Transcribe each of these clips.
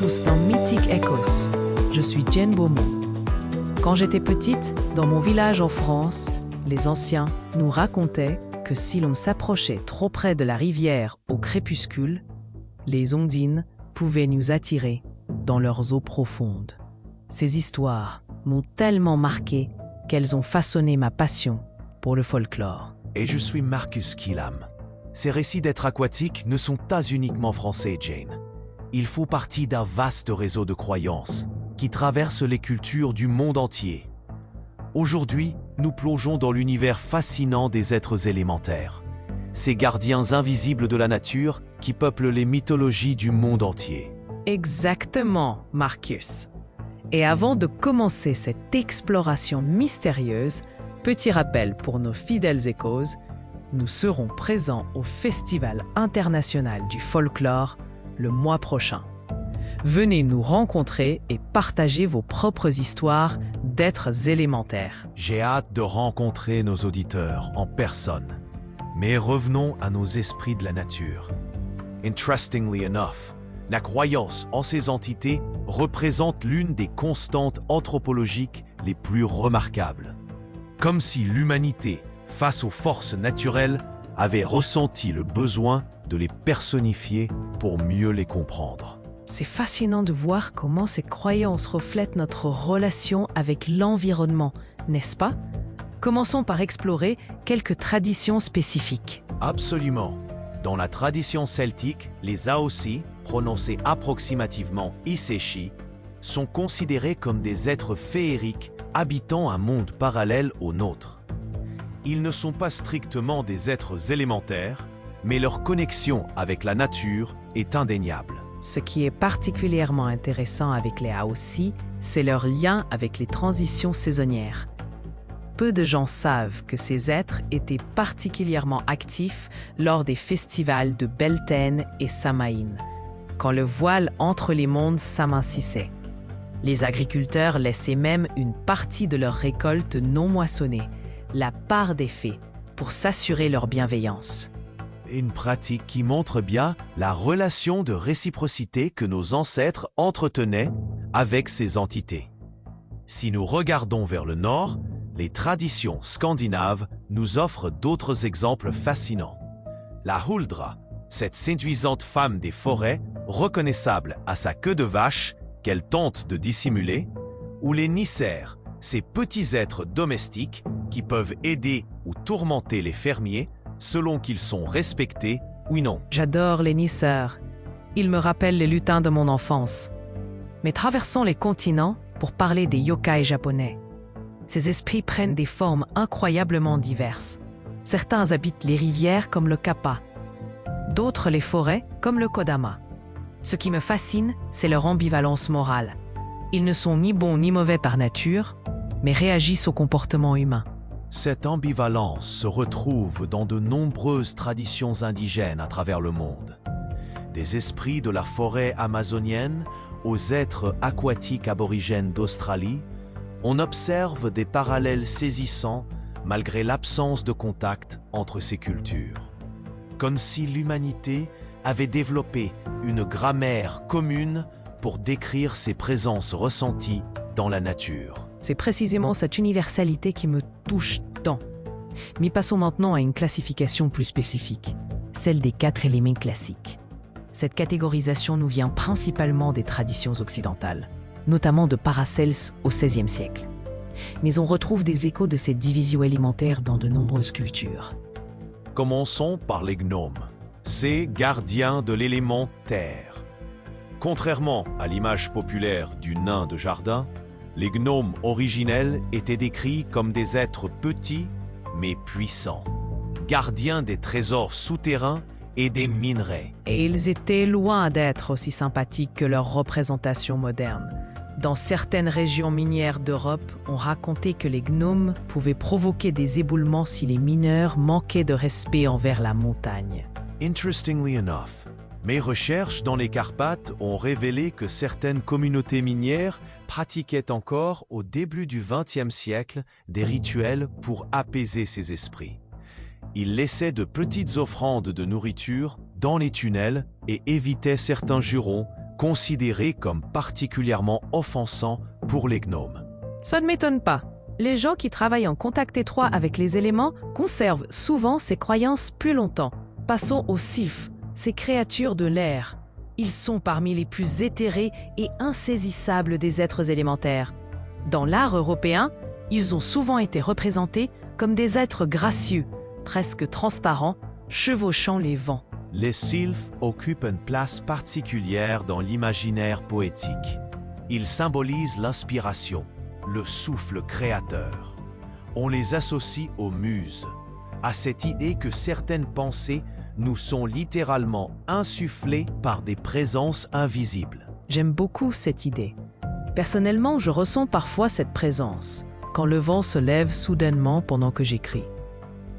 tous dans Mythic Echoes. Je suis Jane Beaumont. Quand j'étais petite, dans mon village en France, les anciens nous racontaient que si l'on s'approchait trop près de la rivière au crépuscule, les ondines pouvaient nous attirer dans leurs eaux profondes. Ces histoires m'ont tellement marqué qu'elles ont façonné ma passion pour le folklore. Et je suis Marcus Killam. Ces récits d'êtres aquatiques ne sont pas uniquement français, Jane. Ils font partie d'un vaste réseau de croyances qui traverse les cultures du monde entier. Aujourd'hui, nous plongeons dans l'univers fascinant des êtres élémentaires, ces gardiens invisibles de la nature qui peuplent les mythologies du monde entier. Exactement, Marcus. Et avant de commencer cette exploration mystérieuse, petit rappel pour nos fidèles échos, nous serons présents au Festival international du folklore le mois prochain. Venez nous rencontrer et partager vos propres histoires d'êtres élémentaires. J'ai hâte de rencontrer nos auditeurs en personne. Mais revenons à nos esprits de la nature. Interestingly enough, la croyance en ces entités représente l'une des constantes anthropologiques les plus remarquables. Comme si l'humanité, face aux forces naturelles, avait ressenti le besoin de les personnifier pour mieux les comprendre. C'est fascinant de voir comment ces croyances reflètent notre relation avec l'environnement, n'est-ce pas? Commençons par explorer quelques traditions spécifiques. Absolument. Dans la tradition celtique, les Aossi, prononcés approximativement Iseshi, sont considérés comme des êtres féeriques habitant un monde parallèle au nôtre. Ils ne sont pas strictement des êtres élémentaires, mais leur connexion avec la nature est indéniable. Ce qui est particulièrement intéressant avec les Aossi, c'est leur lien avec les transitions saisonnières. Peu de gens savent que ces êtres étaient particulièrement actifs lors des festivals de Beltane et Samaïn, quand le voile entre les mondes s'amincissait. Les agriculteurs laissaient même une partie de leur récolte non moissonnée, la part des fées, pour s'assurer leur bienveillance. Une pratique qui montre bien la relation de réciprocité que nos ancêtres entretenaient avec ces entités. Si nous regardons vers le nord, les traditions scandinaves nous offrent d'autres exemples fascinants. La Huldra, cette séduisante femme des forêts, reconnaissable à sa queue de vache qu'elle tente de dissimuler, ou les Nisser, ces petits êtres domestiques qui peuvent aider ou tourmenter les fermiers selon qu'ils sont respectés ou non. J'adore les Nisser. Ils me rappellent les lutins de mon enfance. Mais traversons les continents pour parler des yokai japonais. Ces esprits prennent des formes incroyablement diverses. Certains habitent les rivières comme le kappa, d'autres les forêts comme le kodama. Ce qui me fascine, c'est leur ambivalence morale. Ils ne sont ni bons ni mauvais par nature, mais réagissent au comportement humain. Cette ambivalence se retrouve dans de nombreuses traditions indigènes à travers le monde. Des esprits de la forêt amazonienne aux êtres aquatiques aborigènes d'Australie, on observe des parallèles saisissants malgré l'absence de contact entre ces cultures. Comme si l'humanité avait développé une grammaire commune pour décrire ces présences ressenties dans la nature. C'est précisément cette universalité qui me touche tant. Mais passons maintenant à une classification plus spécifique, celle des 4 éléments classiques. Cette catégorisation nous vient principalement des traditions occidentales, notamment de Paracelse au XVIe siècle. Mais on retrouve des échos de cette division élémentaire dans de nombreuses cultures. Commençons par les gnomes, ces gardiens de l'élément terre. Contrairement à l'image populaire du nain de jardin, les gnomes originels étaient décrits comme des êtres petits mais puissants, gardiens des trésors souterrains et des minerais. Et ils étaient loin d'être aussi sympathiques que leur représentation moderne. Dans certaines régions minières d'Europe, on racontait que les gnomes pouvaient provoquer des éboulements si les mineurs manquaient de respect envers la montagne. Interestingly enough, mes recherches dans les Carpates ont révélé que certaines communautés minières pratiquaient encore au début du XXe siècle des rituels pour apaiser ces esprits. Ils laissaient de petites offrandes de nourriture dans les tunnels et évitaient certains jurons considéré comme particulièrement offensant pour les gnomes. Ça ne m'étonne pas. Les gens qui travaillent en contact étroit avec les éléments conservent souvent ces croyances plus longtemps. Passons aux sylphes, ces créatures de l'air. Ils sont parmi les plus éthérés et insaisissables des êtres élémentaires. Dans l'art européen, ils ont souvent été représentés comme des êtres gracieux, presque transparents, chevauchant les vents. Les sylphes occupent une place particulière dans l'imaginaire poétique. Ils symbolisent l'inspiration, le souffle créateur. On les associe aux muses, à cette idée que certaines pensées nous sont littéralement insufflées par des présences invisibles. J'aime beaucoup cette idée. Personnellement, je ressens parfois cette présence, quand le vent se lève soudainement pendant que j'écris.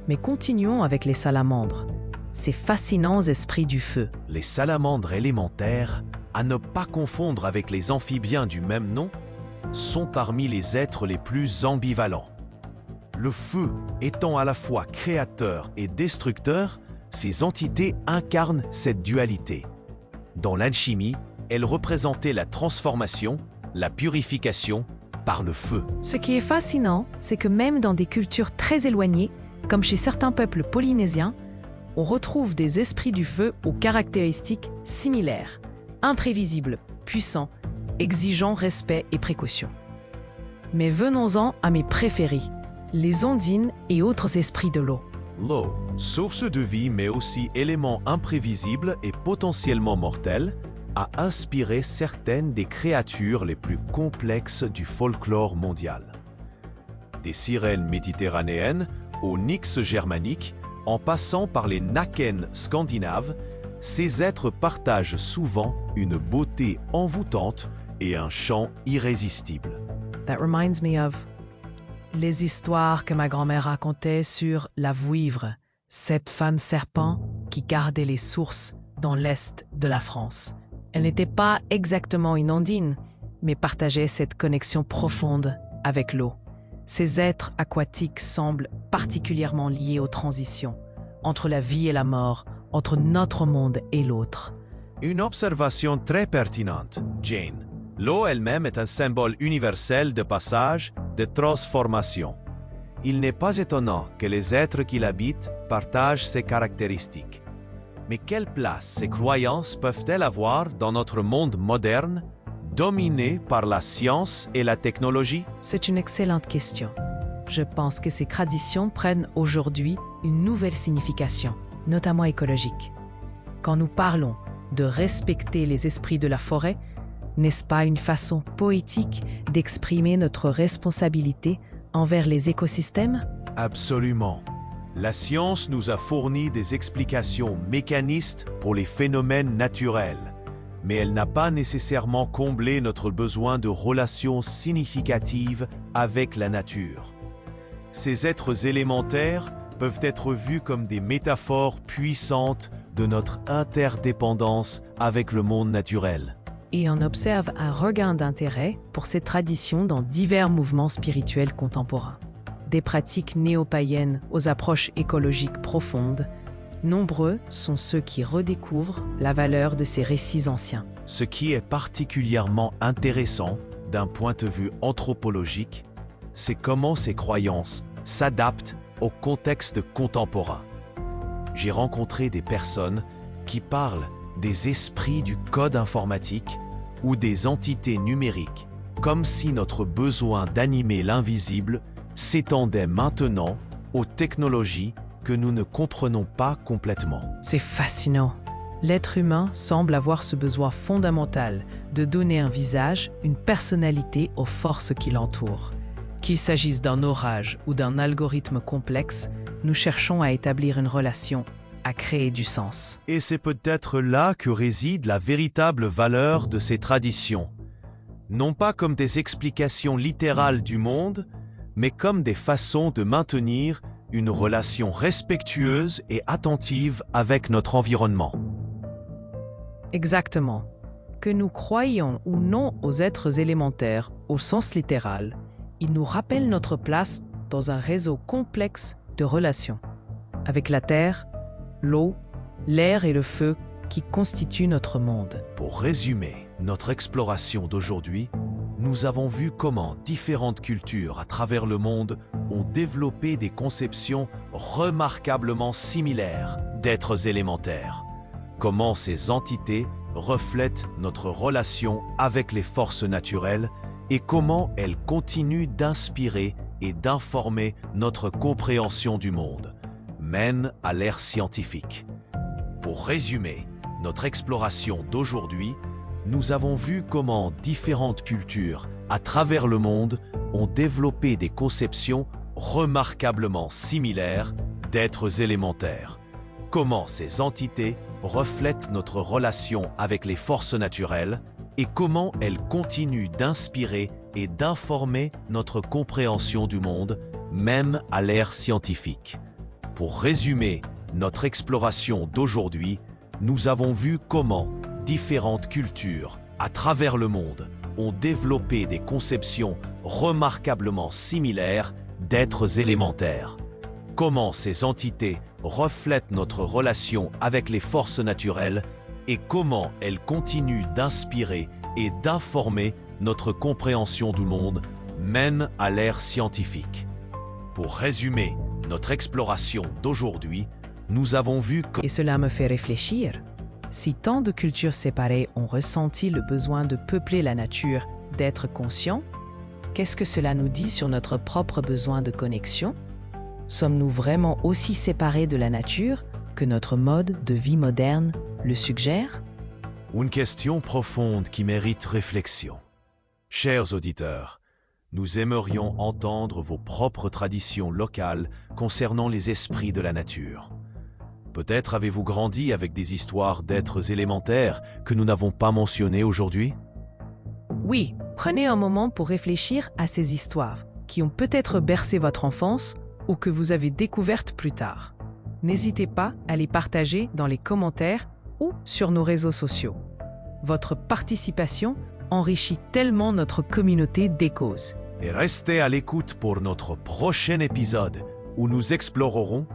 Mais continuons avec les salamandres, ces fascinants esprits du feu. Les salamandres élémentaires, à ne pas confondre avec les amphibiens du même nom, sont parmi les êtres les plus ambivalents. Le feu étant à la fois créateur et destructeur, ces entités incarnent cette dualité. Dans l'alchimie, elles représentaient la transformation, la purification par le feu. Ce qui est fascinant, c'est que même dans des cultures très éloignées, comme chez certains peuples polynésiens, on retrouve des esprits du feu aux caractéristiques similaires, imprévisibles, puissants, exigeant respect et précaution. Mais venons-en à mes préférés, les ondines et autres esprits de l'eau. L'eau, source de vie mais aussi élément imprévisible et potentiellement mortel, a inspiré certaines des créatures les plus complexes du folklore mondial. Des sirènes méditerranéennes aux nix germaniques, en passant par les naken scandinaves, ces êtres partagent souvent une beauté envoûtante et un chant irrésistible. That reminds me of les histoires que ma grand-mère racontait sur la Vouivre, cette femme serpent qui gardait les sources dans l'est de la France. Elle n'était pas exactement une ondine, mais partageait cette connexion profonde avec l'eau. Ces êtres aquatiques semblent particulièrement liés aux transitions, entre la vie et la mort, entre notre monde et l'autre. Une observation très pertinente, Jane. L'eau elle-même est un symbole universel de passage, de transformation. Il n'est pas étonnant que les êtres qui l'habitent partagent ces caractéristiques. Mais quelle place ces croyances peuvent-elles avoir dans notre monde moderne, dominé par la science et la technologie? C'est une excellente question. Je pense que ces traditions prennent aujourd'hui une nouvelle signification, notamment écologique. Quand nous parlons de respecter les esprits de la forêt, n'est-ce pas une façon poétique d'exprimer notre responsabilité envers les écosystèmes? Absolument. La science nous a fourni des explications mécanistes pour les phénomènes naturels, mais elle n'a pas nécessairement comblé notre besoin de relations significatives avec la nature. Ces êtres élémentaires peuvent être vus comme des métaphores puissantes de notre interdépendance avec le monde naturel. Et on observe un regain d'intérêt pour ces traditions dans divers mouvements spirituels contemporains. Des pratiques néo-païennes aux approches écologiques profondes, nombreux sont ceux qui redécouvrent la valeur de ces récits anciens. Ce qui est particulièrement intéressant d'un point de vue anthropologique, c'est comment ces croyances s'adaptent au contexte contemporain. J'ai rencontré des personnes qui parlent des esprits du code informatique ou des entités numériques, comme si notre besoin d'animer l'invisible s'étendait maintenant aux technologies que nous ne comprenons pas complètement. C'est fascinant. L'être humain semble avoir ce besoin fondamental de donner un visage, une personnalité aux forces qui l'entourent. Qu'il s'agisse d'un orage ou d'un algorithme complexe, nous cherchons à établir une relation, à créer du sens. Et c'est peut-être là que réside la véritable valeur de ces traditions. Non pas comme des explications littérales du monde, mais comme des façons de maintenir une relation respectueuse et attentive avec notre environnement. Exactement. Que nous croyions ou non aux êtres élémentaires au sens littéral, ils nous rappellent notre place dans un réseau complexe de relations, avec la terre, l'eau, l'air et le feu qui constituent notre monde. Pour résumer, notre exploration d'aujourd'hui, nous avons vu comment différentes cultures à travers le monde ont développé des conceptions remarquablement similaires d'êtres élémentaires. Comment ces entités reflètent notre relation avec les forces naturelles et comment elles continuent d'inspirer et d'informer notre compréhension du monde, mènent à l'ère scientifique. Pour résumer notre exploration d'aujourd'hui, nous avons vu comment différentes cultures à travers le monde ont développé des conceptions remarquablement similaires d'êtres élémentaires. Comment ces entités reflètent notre relation avec les forces naturelles et comment elles continuent d'inspirer et d'informer notre compréhension du monde, même à l'ère scientifique. Pour résumer notre exploration d'aujourd'hui, nous avons vu comment différentes cultures à travers le monde ont développé des conceptions remarquablement similaires d'êtres élémentaires. Comment ces entités reflètent notre relation avec les forces naturelles et comment elles continuent d'inspirer et d'informer notre compréhension du monde, mène à l'ère scientifique. Pour résumer notre exploration d'aujourd'hui, nous avons vu que... Et cela me fait réfléchir. Si tant de cultures séparées ont ressenti le besoin de peupler la nature, d'être conscients, qu'est-ce que cela nous dit sur notre propre besoin de connexion? Sommes-nous vraiment aussi séparés de la nature que notre mode de vie moderne le suggère? Une question profonde qui mérite réflexion. Chers auditeurs, nous aimerions entendre vos propres traditions locales concernant les esprits de la nature. Peut-être avez-vous grandi avec des histoires d'êtres élémentaires que nous n'avons pas mentionnées aujourd'hui? Oui, prenez un moment pour réfléchir à ces histoires qui ont peut-être bercé votre enfance ou que vous avez découvertes plus tard. N'hésitez pas à les partager dans les commentaires ou sur nos réseaux sociaux. Votre participation enrichit tellement notre communauté d'Ecos. Et restez à l'écoute pour notre prochain épisode où nous explorerons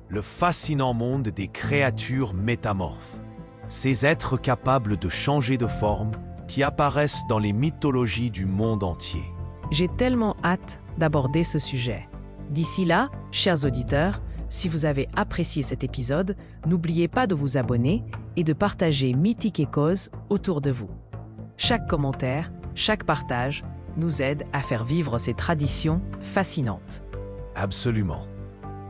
le fascinant monde des créatures métamorphes. Ces êtres capables de changer de forme qui apparaissent dans les mythologies du monde entier. J'ai tellement hâte d'aborder ce sujet. D'ici là, chers auditeurs, si vous avez apprécié cet épisode, n'oubliez pas de vous abonner et de partager Mythique Ecos autour de vous. Chaque commentaire, chaque partage nous aide à faire vivre ces traditions fascinantes. Absolument.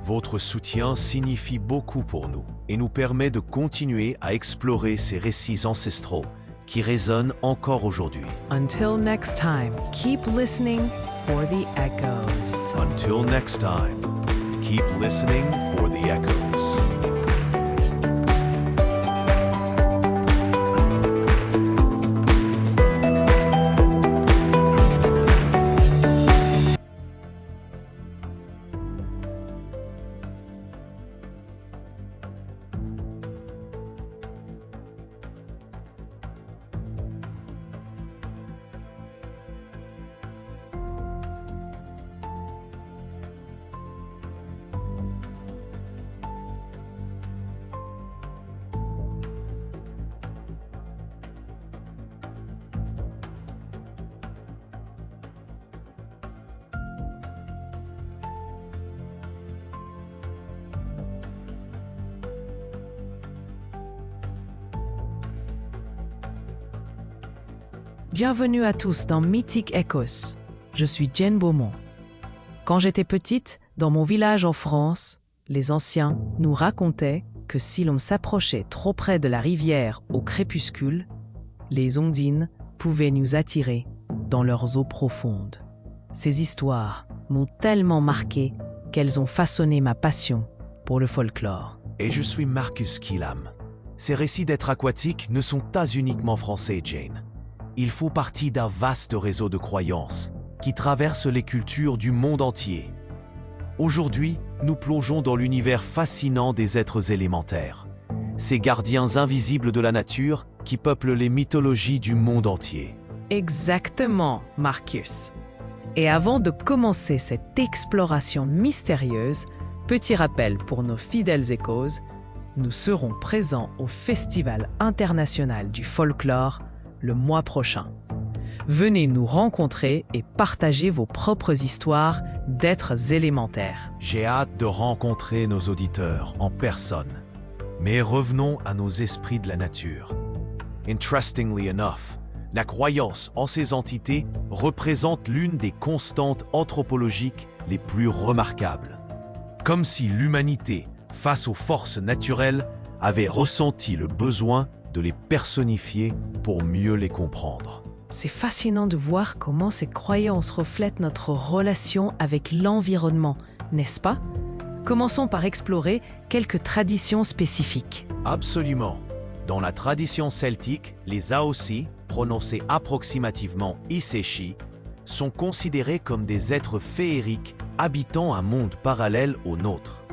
Votre soutien signifie beaucoup pour nous et nous permet de continuer à explorer ces récits ancestraux qui résonnent encore aujourd'hui. Until next time, keep listening for the echoes. Until next time, keep listening for the echoes. Bienvenue à tous dans Mythique Ecos. Je suis Jen Beaumont. Quand j'étais petite, dans mon village en France, les anciens nous racontaient que si l'on s'approchait trop près de la rivière au crépuscule, les ondines pouvaient nous attirer dans leurs eaux profondes. Ces histoires m'ont tellement marqué qu'elles ont façonné ma passion pour le folklore. Et je suis Marcus Killam. Ces récits d'êtres aquatiques ne sont pas uniquement français, Jane. Ils font partie d'un vaste réseau de croyances qui traverse les cultures du monde entier. Aujourd'hui, nous plongeons dans l'univers fascinant des êtres élémentaires, ces gardiens invisibles de la nature qui peuplent les mythologies du monde entier. Exactement, Marcus. Et avant de commencer cette exploration mystérieuse, petit rappel pour nos fidèles échos, nous serons présents au Festival international du folklore le mois prochain. Venez nous rencontrer et partager vos propres histoires d'êtres élémentaires. J'ai hâte de rencontrer nos auditeurs en personne. Mais revenons à nos esprits de la nature. Interestingly enough, la croyance en ces entités représente l'une des constantes anthropologiques les plus remarquables. Comme si l'humanité, face aux forces naturelles, avait ressenti le besoin de les personnifier pour mieux les comprendre. C'est fascinant de voir comment ces croyances reflètent notre relation avec l'environnement, n'est-ce pas? Commençons par explorer quelques traditions spécifiques. Absolument. Dans la tradition celtique, les Aossi, prononcés approximativement Iseshi, sont considérés comme des êtres féeriques habitant un monde parallèle au nôtre.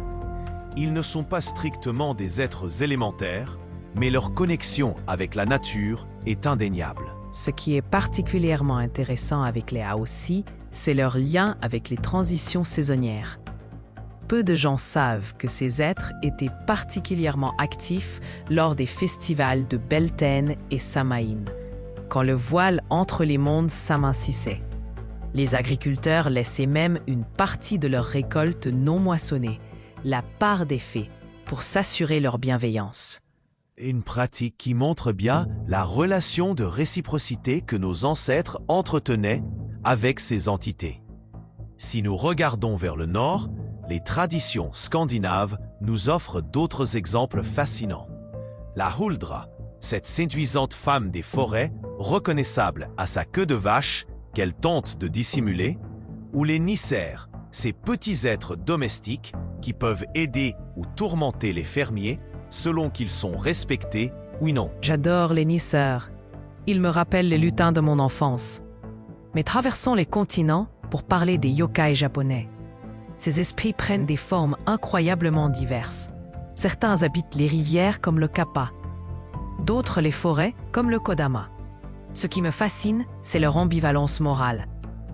Ils ne sont pas strictement des êtres élémentaires, mais leur connexion avec la nature est indéniable. Ce qui est particulièrement intéressant avec les Aossi, c'est leur lien avec les transitions saisonnières. Peu de gens savent que ces êtres étaient particulièrement actifs lors des festivals de Beltane et Samaïn, quand le voile entre les mondes s'amincissait. Les agriculteurs laissaient même une partie de leur récolte non moissonnée, la part des fées, pour s'assurer leur bienveillance. Une pratique qui montre bien la relation de réciprocité que nos ancêtres entretenaient avec ces entités. Si nous regardons vers le nord, les traditions scandinaves nous offrent d'autres exemples fascinants. La Huldra, cette séduisante femme des forêts, reconnaissable à sa queue de vache qu'elle tente de dissimuler, ou les Nisser, ces petits êtres domestiques qui peuvent aider ou tourmenter les fermiers selon qu'ils sont respectés ou non. J'adore les Nisser. Ils me rappellent les lutins de mon enfance. Mais traversons les continents pour parler des yokai japonais. Ces esprits prennent des formes incroyablement diverses. Certains habitent les rivières comme le kappa, d'autres les forêts comme le kodama. Ce qui me fascine, c'est leur ambivalence morale.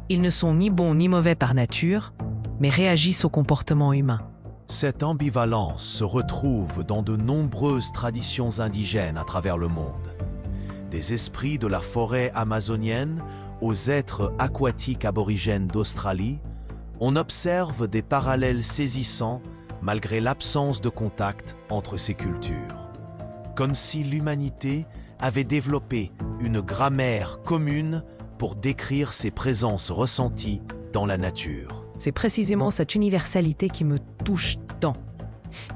Ils ne sont ni bons ni mauvais par nature, mais réagissent au comportement humain. Cette ambivalence se retrouve dans de nombreuses traditions indigènes à travers le monde. Des esprits de la forêt amazonienne aux êtres aquatiques aborigènes d'Australie, on observe des parallèles saisissants malgré l'absence de contact entre ces cultures. Comme si l'humanité avait développé une grammaire commune pour décrire ces présences ressenties dans la nature. C'est précisément cette universalité qui me touche tant.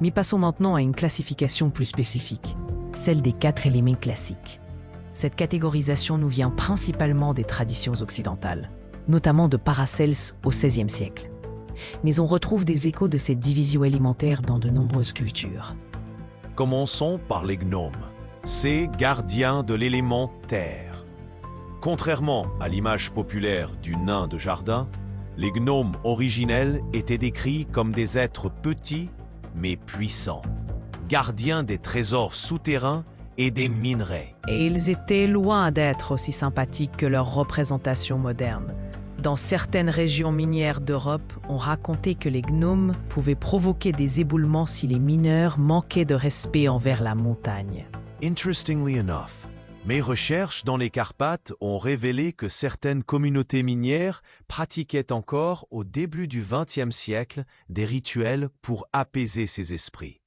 Mais passons maintenant à une classification plus spécifique, celle des 4 éléments classiques. Cette catégorisation nous vient principalement des traditions occidentales, notamment de Paracelse au XVIe siècle. Mais on retrouve des échos de cette division élémentaire dans de nombreuses cultures. Commençons par les gnomes, ces gardiens de l'élément terre. Contrairement à l'image populaire du nain de jardin, les gnomes originels étaient décrits comme des êtres petits mais puissants, gardiens des trésors souterrains et des minerais. Et ils étaient loin d'être aussi sympathiques que leur représentation moderne. Dans certaines régions minières d'Europe, on racontait que les gnomes pouvaient provoquer des éboulements si les mineurs manquaient de respect envers la montagne. Interestingly enough, mes recherches dans les Carpates ont révélé que certaines communautés minières pratiquaient encore au début du XXe siècle des rituels pour apaiser ces esprits.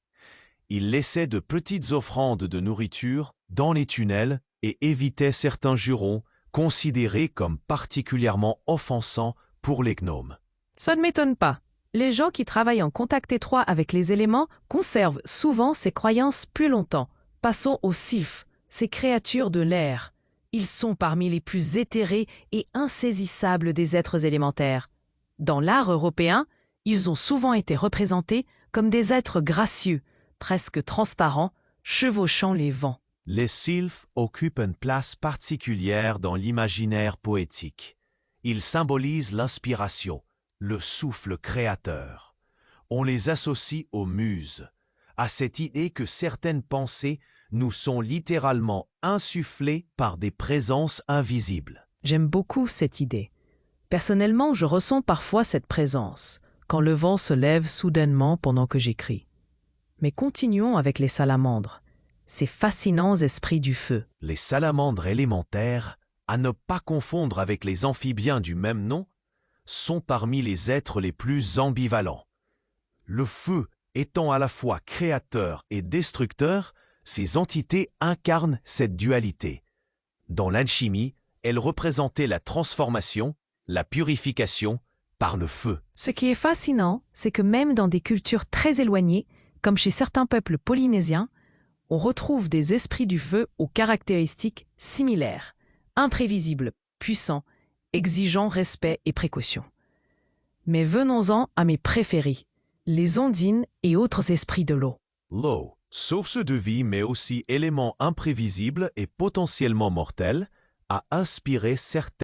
Ils laissaient de petites offrandes de nourriture dans les tunnels et évitaient certains jurons considérés comme particulièrement offensants pour les gnomes. Ça ne m'étonne pas. Les gens qui travaillent en contact étroit avec les éléments conservent souvent ces croyances plus longtemps. Passons aux sylphes, ces créatures de l'air. Ils sont parmi les plus éthérés et insaisissables des êtres élémentaires. Dans l'art européen, ils ont souvent été représentés comme des êtres gracieux, presque transparents, chevauchant les vents. Les sylphes occupent une place particulière dans l'imaginaire poétique. Ils symbolisent l'inspiration, le souffle créateur. On les associe aux muses, à cette idée que certaines pensées nous sont littéralement insufflées par des présences invisibles. J'aime beaucoup cette idée. Personnellement, je ressens parfois cette présence, quand le vent se lève soudainement pendant que j'écris. Mais continuons avec les salamandres, ces fascinants esprits du feu. Les salamandres élémentaires, à ne pas confondre avec les amphibiens du même nom, sont parmi les êtres les plus ambivalents. Le feu étant à la fois créateur et destructeur, ces entités incarnent cette dualité. Dans l'alchimie, elles représentaient la transformation, la purification par le feu. Ce qui est fascinant, c'est que même dans des cultures très éloignées, comme chez certains peuples polynésiens, on retrouve des esprits du feu aux caractéristiques similaires, imprévisibles, puissants, exigeant respect et précaution. Mais venons-en à mes préférés, les ondines et autres esprits de l'eau. L'eau, source de vie mais aussi élément imprévisible et potentiellement mortel, a inspiré certains